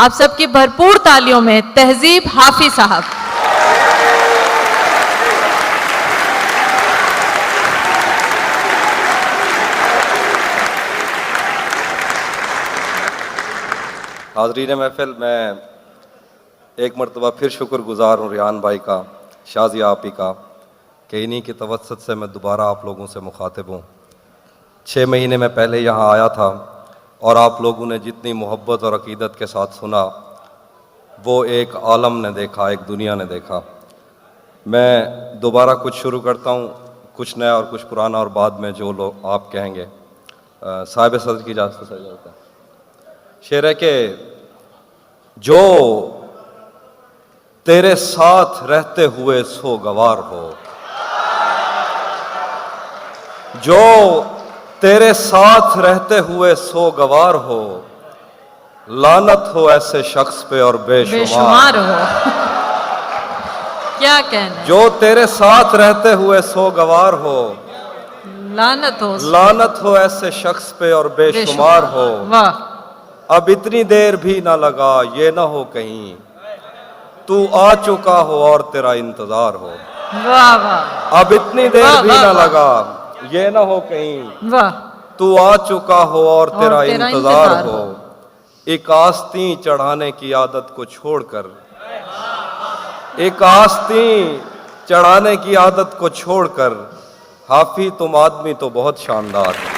آپ سب کی بھرپور تالیوں میں تہذیب حافظ صاحب. حاضرین محفل، میں ایک مرتبہ پھر شکر گزار ہوں ریان بھائی کا، شازیہ آپی کا، کہ انہی کی توسط سے میں دوبارہ آپ لوگوں سے مخاطب ہوں. 6 مہینے میں پہلے یہاں آیا تھا اور آپ لوگوں نے جتنی محبت اور عقیدت کے ساتھ سنا وہ ایک عالم نے دیکھا، ایک دنیا نے دیکھا. میں دوبارہ کچھ شروع کرتا ہوں، کچھ نیا اور کچھ پرانا، اور بعد میں جو لوگ آپ کہیں گے. صاحب صدر کی اجازت سے ہوتا ہے. شعر ہے کہ جو تیرے ساتھ رہتے ہوئے سوگوار ہو، جو تیرے ساتھ رہتے ہوئے سوگوار ہو، لعنت ہو ایسے شخص پہ اور بے شمار ہو. کیا کہنا ہے؟ جو تیرے ساتھ رہتے ہوئے سوگوار ہو، لعنت ہو ایسے شخص پہ اور بے شمار ہو. واہ. اب اتنی دیر بھی نہ لگا، یہ نہ ہو کہیں تو آ چکا ہو اور تیرا انتظار ہو. واہ واہ. اب اتنی دیر بھی نہ لگا، یہ نہ ہو کہیں واہ. تو آ چکا ہو اور تیرا انتظار ہو. ایک آستین چڑھانے کی عادت کو چھوڑ کر، ایک آستین چڑھانے کی عادت کو چھوڑ کر، حافی تم آدمی تو بہت شاندار ہے.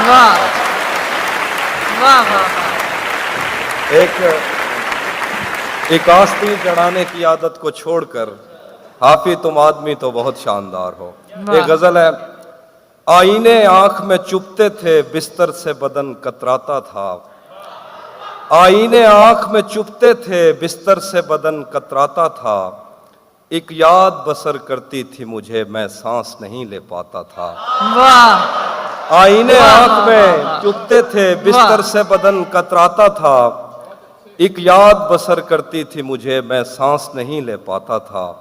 واہ واہ واہ. ایک آستین چڑھانے کی عادت کو چھوڑ کر، حافی تم آدمی تو بہت شاندار ہو. ایک غزل ہے. آئینے آنکھ میں چپتے تھے، بستر سے بدن کتراتا تھا. آئینے آنکھ میں چپتے تھے، بستر سے بدن کتراتا تھا. ایک یاد بسر کرتی تھی مجھے، میں سانس نہیں لے پاتا تھا. واہ. آئینے آنکھ میں چپتے تھے، بستر سے بدن کتراتا تھا. ایک یاد بسر کرتی تھی مجھے، میں سانس نہیں لے پاتا تھا.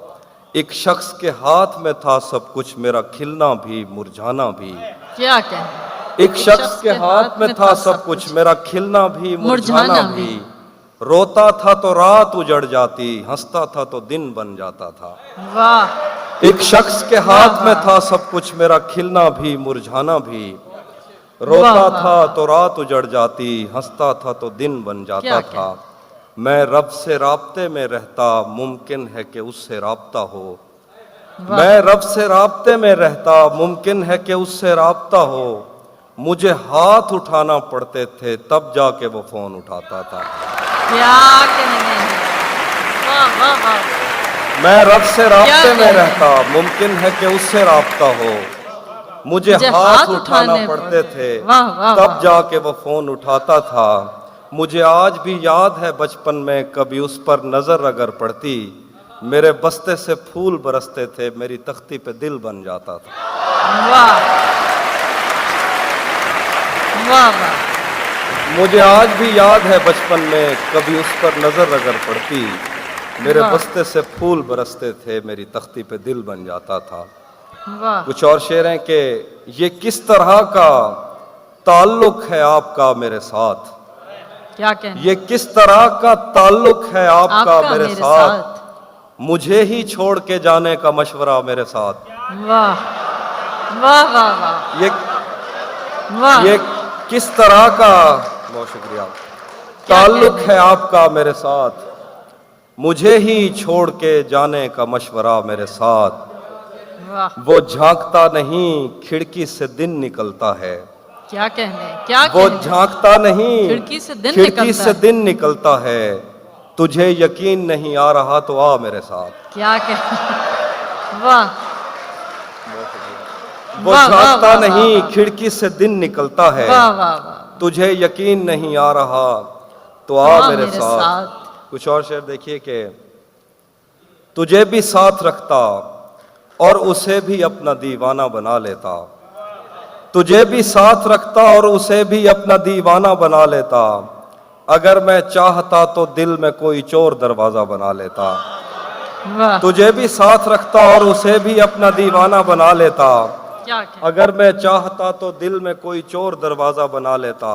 ایک شخص کے ہاتھ میں تھا سب کچھ، میرا کھلنا بھی مرجھانا بھی. کیا کہنا؟ ایک شخص کے ہاتھ میں تھا سب کچھ، میرا کھلنا بھی مرجھانا بھی. روتا تھا تو رات اجڑ جاتی، ہنستا تھا تو دن بن جاتا تھا. واہ. ایک شخص کے ہاتھ میں تھا سب کچھ، میرا کھلنا بھی مرجھانا بھی. روتا تھا تو رات اجڑ جاتی، ہنستا تھا تو دن بن جاتا تھا. میں رب سے رابطے میں رہتا، ممکن ہے کہ اس سے رابطہ ہو. میں رب سے رابطے میں رہتا، ممکن ہے کہ اس سے رابطہ ہو. مجھے ہاتھ اٹھانا پڑتے تھے، تب جا کے وہ فون اٹھاتا تھا. کیا کہنے ہیں؟ واہ واہ واہ. میں رب سے رابطے میں رہتا، ممکن ہے کہ اس سے رابطہ ہو. مجھے ہاتھ اٹھانا پڑتے تھے، تب جا کے وہ فون اٹھاتا تھا. مجھے آج بھی یاد ہے بچپن میں، کبھی اس پر نظر اگر پڑتی، میرے بستے سے پھول برستے تھے، میری تختی پہ دل بن جاتا تھا. واہ واہ واہ. مجھے آج بھی یاد ہے بچپن میں، کبھی اس پر نظر اگر پڑتی، میرے بستے سے پھول برستے تھے، میری تختی پہ دل بن جاتا تھا. کچھ اور شعر ہیں کہ یہ کس طرح کا تعلق ہے آپ کا میرے ساتھ. کیا کہنا؟ یہ کس طرح کا تعلق ہے آپ کا میرے ساتھ. مجھے ہی چھوڑ کے جانے کا مشورہ میرے ساتھ. واہ واہ واہ واہ. یہ کس طرح کا، بہت شکریہ، تعلق ہے آپ کا میرے ساتھ. مجھے ہی چھوڑ کے جانے کا مشورہ میرے ساتھ. وہ جھانکتا نہیں، کھڑکی سے دن نکلتا ہے. کیا کہنے؟ کیا وہ جھانکتا نہیں، کھڑکی سے دن نکلتا ہے. تجھے یقین نہیں آ رہا تو آ میرے ساتھ. کیا کہنے؟ واہ. وہ جھانکتا نہیں، کھڑکی سے دن نکلتا ہے. تجھے یقین نہیں آ رہا تو آ میرے ساتھ. کچھ اور شعر دیکھیے کہ تجھے بھی ساتھ رکھتا اور اسے بھی اپنا دیوانہ بنا لیتا. تجھے بھی ساتھ رکھتا اور اسے بھی اپنا دیوانہ بنا لیتا. اگر میں چاہتا تو دل میں کوئی چور دروازہ بنا لیتا. تجھے بھی ساتھ رکھتا اور اسے بھی اپنا دیوانہ بنا لیتا. اگر میں چاہتا تو دل میں کوئی چور دروازہ بنا لیتا.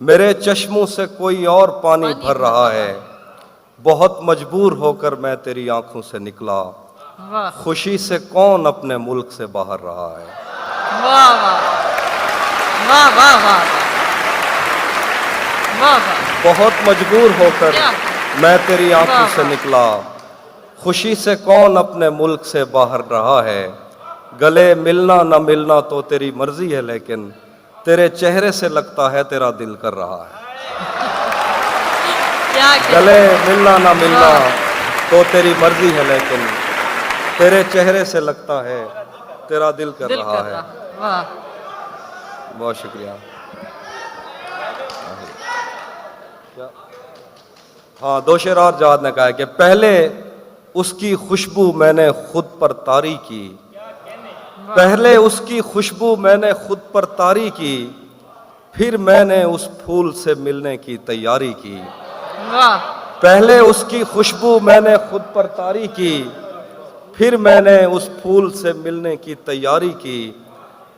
میرے چشموں سے کوئی اور پانی بھر رہا ہے، بہت مجبور ہو کر میں تیری آنکھوں سے نکلا، واہ خوشی سے کون اپنے ملک سے باہر رہا ہے۔ واہ واہ واہ واہ واہ واہ واہ، بہت مجبور ہو کر کیا میں تیری آنکھوں واہ سے واہ۔ نکلا، خوشی سے کون اپنے ملک سے باہر رہا ہے۔ گلے ملنا نہ ملنا تو تیری مرضی ہے، لیکن تیرے چہرے سے لگتا ہے تیرا دل کر رہا ہے۔ کیا گلے ملنا نہ ملنا واہ۔ تو تیری مرضی ہے، لیکن تیرے چہرے سے لگتا ہے تیرا دل کر دل رہا کر ہے۔ رہا، واہ بہت شکریہ۔ ہاں، دو شعر اور جواد نے کہا ہے کہ پہلے اس کی خوشبو میں نے خود پر طاری کی، پہلے اس کی خوشبو میں نے خود پر طاری کی، پھر میں نے اس پھول سے ملنے کی تیاری کی۔ واہ پہلے اس کی خوشبو میں نے خود پر طاری کی، پھر میں نے اس پھول سے ملنے کی تیاری کی۔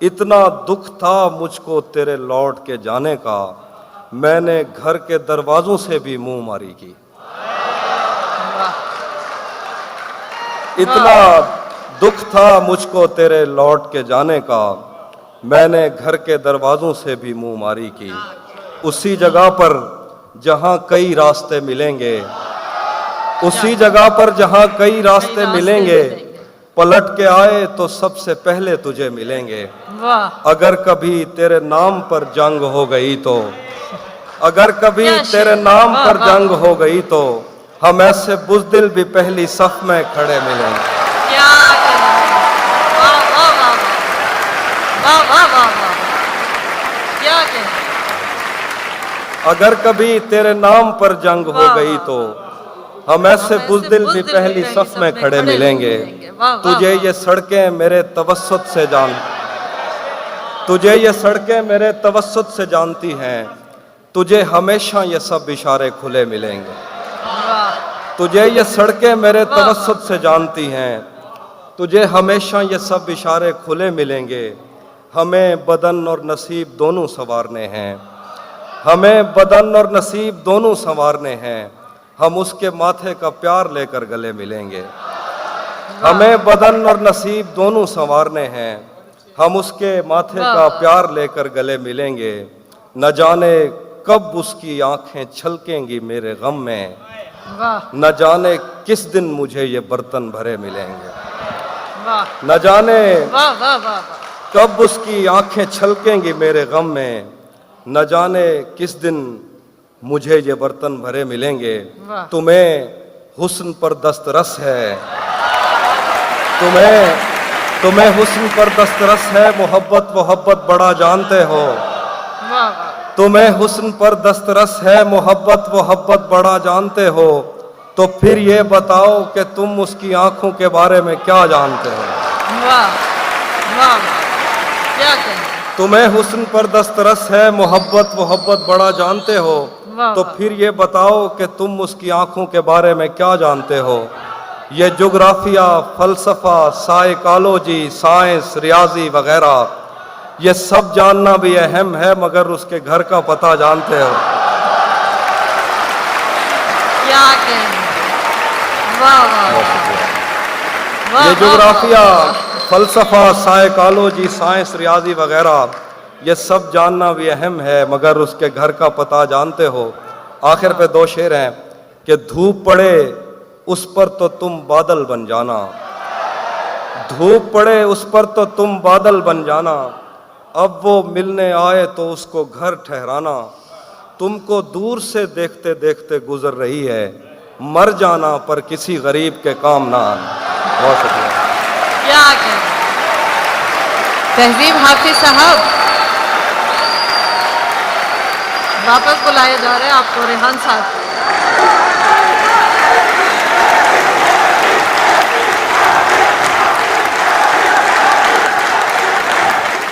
اتنا دکھ تھا مجھ کو تیرے لوٹ کے جانے کا، میں نے گھر کے دروازوں سے بھی منہ ماری کی۔ اتنا دکھ تھا مجھ کو تیرے لوٹ کے جانے کا، میں نے گھر کے دروازوں سے بھی منہ ماری کی۔ اسی جگہ پر جہاں کئی راستے ملیں گے، اسی جگہ پر جہاں کئی راستے ملیں گے، پلٹ کے آئے تو سب سے پہلے تجھے ملیں گے۔ واہ، اگر کبھی تیرے نام پر جنگ ہو گئی تو، اگر کبھی کیا تیرے شعر، نام واہ پر واہ جنگ ہو گئی تو، ہم ایسے بزدل بھی پہلی صف میں کھڑے ملیں گے۔ کیا واہ واہ واہ واہ واہ واہ واہ، کیا کہنا، اگر کبھی تیرے نام پر جنگ ہو گئی تو، ہم ایسے بزدل بھی پہلی صف میں کھڑے ملیں گے۔ تجھے یہ سڑکیں میرے توسط سے تجھے یہ سڑکیں میرے توسط سے جانتی ہیں، تجھے ہمیشہ یہ سب اشارے کھلے ملیں گے۔ تجھے یہ سڑکیں میرے توسط سے جانتی ہیں، تجھے ہمیشہ یہ سب اشارے کھلے ملیں گے۔ ہمیں بدن اور نصیب دونوں سنوارنے ہیں، ہمیں بدن اور نصیب دونوں سنوارنے ہیں، ہم اس کے ماتھے کا پیار لے کر گلے ملیں گے۔ ہمیں بدن اور نصیب دونوں سنوارنے ہیں، ہم اس کے ماتھے کا پیار لے کر گلے ملیں گے۔ نہ جانے کب اس کی آنکھیں چھلکیں گی میرے غم میں، واہ نہ جانے کس دن مجھے یہ برتن بھرے ملیں گے۔ واہ نہ جانے واہ واہ واہ، کب اس کی آنکھیں چھلکیں گی میرے غم میں، نہ جانے کس دن مجھے یہ برتن بھرے ملیں گے۔ واہ۔ تمہیں حسن پر دسترس ہے، تمہیں حسن پر دسترس ہے، محبت بڑا جانتے ہو۔ واہ واہ، تمہیں حسن پر دسترس ہے، محبت بڑا جانتے ہو، تو پھر یہ بتاؤ کہ تم اس کی آنکھوں کے بارے میں کیا جانتے ہو۔ واہ واہ، کیا کہنا، تمہیں حسن پر دسترس ہے، محبت بڑا جانتے ہو، واہ تو واہ۔ پھر یہ بتاؤ کہ تم اس کی آنکھوں کے بارے میں کیا جانتے ہو۔ یہ جغرافیہ، فلسفہ، سائیکالوجی، سائنس، ریاضی وغیرہ، یہ سب جاننا بھی اہم ہے، مگر اس کے گھر کا پتہ جانتے ہو۔ کیا کہنا، واہ واہ واہ، یہ جغرافیہ، فلسفہ، سائیکالوجی، سائنس، ریاضی وغیرہ، یہ سب جاننا بھی اہم ہے، مگر اس کے گھر کا پتہ جانتے ہو۔ آخر پہ دو شعر ہیں کہ دھوپ پڑے اس پر تو تم بادل بن جانا، دھوپ پڑے اس پر تو تم بادل بن جانا، اب وہ ملنے آئے تو اس کو گھر ٹھہرانا، تم کو دور سے دیکھتے دیکھتے گزر رہی ہے، مر جانا پر کسی غریب کے کام نہ آنا۔ بہت شکریہ۔ کیا کہنا، تہذیب حافظ صاحب واپس بلائے جا رہے ہیں آپ کو، ریحان صاحب۔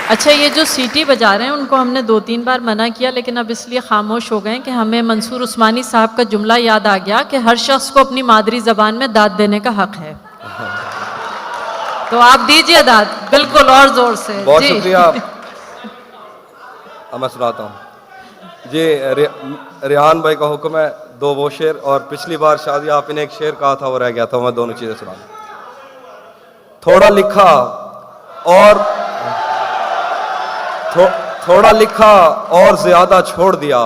اچھا، یہ جو سیٹی بجا رہے ہیں ان کو ہم نے 2-3 بار منع کیا، لیکن اب اس لیے خاموش ہو گئے کہ ہمیں منصور عثمانی صاحب کا جملہ یاد آ گیا کہ ہر شخص کو اپنی مادری زبان میں داد دینے کا حق ہے، تو آپ دیجئے داد بالکل اور زور سے۔ بہت جی شکریہ۔ اب میں سناتا ہوں۔ جی ریحان بھائی کا حکم ہے دو وہ شعر، اور پچھلی بار شادی آپ نے ایک شعر کہا تھا وہ رہ گیا تھا، میں دونوں چیزیں سنا دوں۔ تھوڑا لکھا اور تھوڑا لکھا اور زیادہ چھوڑ دیا،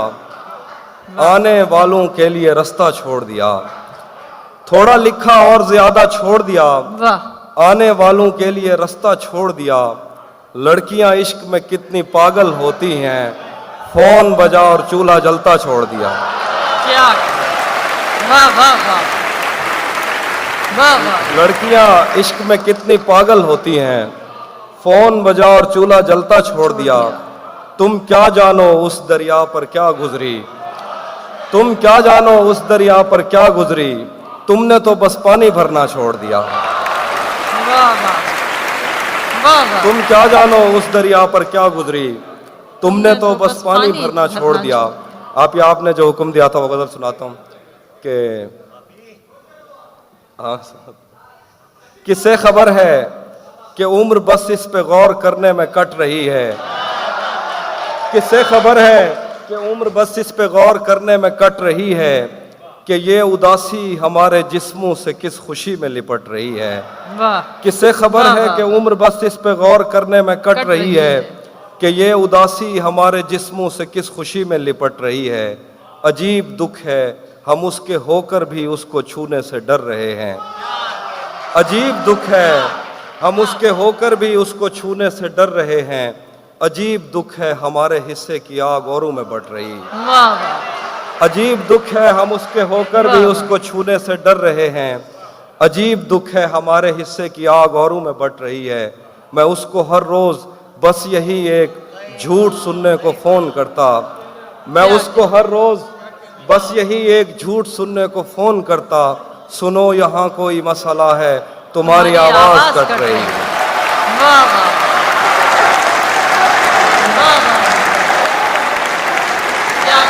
آنے والوں کے لیے رستہ چھوڑ دیا۔ تھوڑا لکھا اور زیادہ چھوڑ دیا، واہ آنے والوں کے لیے رستہ چھوڑ دیا۔ لڑکیاں عشق میں کتنی پاگل ہوتی ہیں، فون بجا اور چولہا جلتا چھوڑ دیا۔ کیا واہ واہ واہ واہ واہ لڑکیاں عشق میں کتنی پاگل ہوتی ہیں، فون بجا اور چولہا جلتا چھوڑ دیا۔ تم کیا جانو اس دریا پر کیا گزری، تم کیا جانو اس دریا پر کیا گزری، تم نے تو بس پانی بھرنا چھوڑ دیا۔ واہ واہ واہ واہ تم کیا جانو اس دریا پر کیا گزری، تم نے تو بس پانی بھرنا چھوڑ دیا۔ آپ نے جو حکم دیا تھا وہ غزل سناتا ہوں کہ کسے خبر ہے کہ عمر بس اس پہ غور کرنے میں کٹ رہی ہے، کسے خبر ہے کہ عمر بس اس پہ غور کرنے میں کٹ رہی ہے، کہ یہ اداسی ہمارے جسموں سے کس خوشی میں لپٹ رہی ہے۔ واہ کسے خبر ہے کہ عمر بس اس پہ غور کرنے میں کٹ رہی ہے، کہ یہ اداسی ہمارے جسموں سے کس خوشی میں لپٹ رہی ہے۔ عجیب دکھ ہے ہم اس کے ہو کر بھی اس کو چھونے سے ڈر رہے ہیں، عجیب دکھ ہے ہم اس کے ہو کر بھی اس کو چھونے سے ڈر رہے ہیں۔ عجیب دکھ ہے ہمارے حصے کی آگ اوروں میں بٹ رہی، واہ واہ عجیب دکھ ہے ہم اس کے ہو کر بھی اس کو چھونے سے ڈر رہے ہیں۔ عجیب دکھ ہے ہمارے حصے کی آگ اوروں میں بٹ رہی ہے۔ میں اس کو ہر روز بس یہی ایک جھوٹ سننے کو فون کرتا، میں اس کو ہر روز بس یہی ایک جھوٹ سننے کو فون کرتا، سنو یہاں کوئی مسئلہ ہے تمہاری آواز کٹ رہی ہے۔ واہ واہ واہ واہ کیا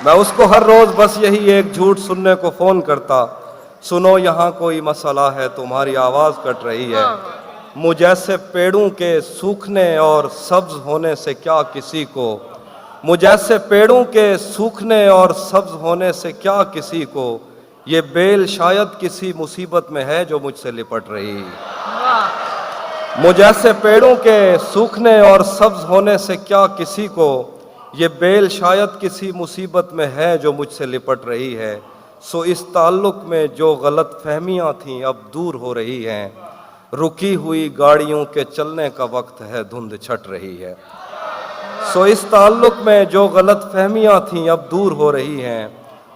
میں اس کو ہر روز بس یہی ایک جھوٹ سننے کو فون کرتا، سنو یہاں کوئی مسئلہ ہے تمہاری آواز کٹ رہی ہے۔ مجھ جیسے پیڑوں کے سوکھنے اور سبز ہونے سے کیا کسی کو، مجھ جیسے پیڑوں کے سوکھنے اور سبز ہونے سے کیا کسی کو، یہ بیل شاید کسی مصیبت میں ہے جو مجھ سے لپٹ رہی۔ مجھ جیسے پیڑوں کے سوکھنے اور سبز ہونے سے کیا کسی کو، یہ بیل شاید کسی مصیبت میں ہے جو مجھ سے لپٹ رہی ہے۔ سو اس تعلق میں جو غلط فہمیاں تھیں اب دور ہو رہی ہیں، رکی ہوئی گاڑیوں کے چلنے کا وقت ہے دھند چھٹ رہی ہے۔ سو اس تعلق میں جو غلط فہمیاں تھیں اب دور ہو رہی ہیں،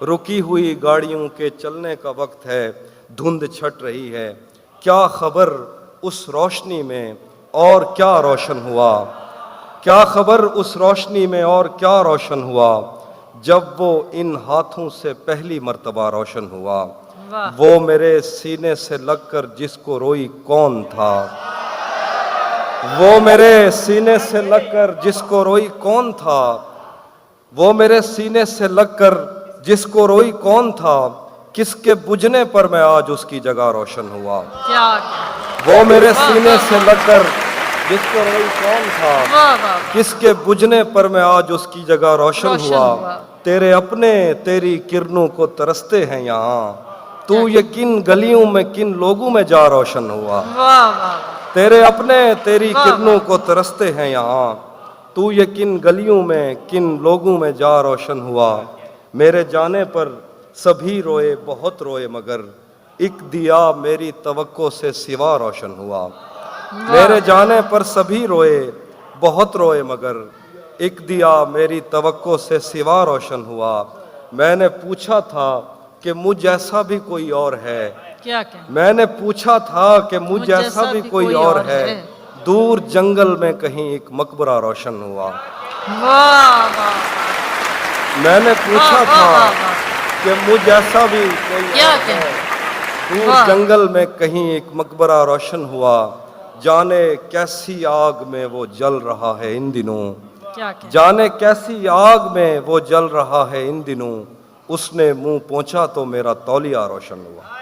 رکی ہوئی گاڑیوں کے چلنے کا وقت ہے دھند چھٹ رہی ہے۔ کیا خبر اس روشنی میں اور کیا روشن ہوا، کیا خبر اس روشنی میں اور کیا روشن ہوا، جب وہ ان ہاتھوں سے پہلی مرتبہ روشن ہوا۔ وہ میرے سینے سے لگ کر جس کو روئی کون تھا، وہ میرے سینے سے لگ کر جس کو روئی کون تھا، وہ میرے سینے سے لگ کر جس کو روئی کون تھا، کس کے بجھنے پر میں آج اس کی جگہ روشن ہوا۔ وہ میرے سینے سے لگ کر جس کو روئی کون تھا، کس کے بجھنے پر میں آج اس کی جگہ روشن ہوا۔ تیرے اپنے تیری کرنوں کو ترستے ہیں یہاں، تو یہ کن گلیوں میں کن لوگوں میں جا روشن ہوا۔ تیرے اپنے تیری کرنوں کو ترستے ہیں یہاں، تو یہ کن گلیوں میں کن لوگوں میں جا روشن ہوا۔ میرے جانے پر سبھی روئے بہت روئے مگر ایک دیا میری توقع سے سوا روشن ہوا۔ میرے جانے پر سبھی روئے بہت روئے مگر ایک دیا میری توقع سے سوا روشن ہوا۔ میں نے پوچھا تھا کہ مجھ جیسا بھی کوئی اور ہے، میں نے پوچھا تھا کہ مجھ جیسا بھی کوئی اور ہے، دور جنگل میں کہیں ایک مقبرہ روشن ہوا۔ میں نے پوچھا تھا کہ مجھ جیسا بھی کوئی اور ہے، دور جنگل میں کہیں ایک مقبرہ روشن ہوا۔ جانے کیسی آگ میں وہ جل رہا ہے ان دنوں، جانے کیسی آگ میں وہ جل رہا ہے ان دنوں، اس نے منہ پہنچا تو میرا تولیہ روشن ہوا.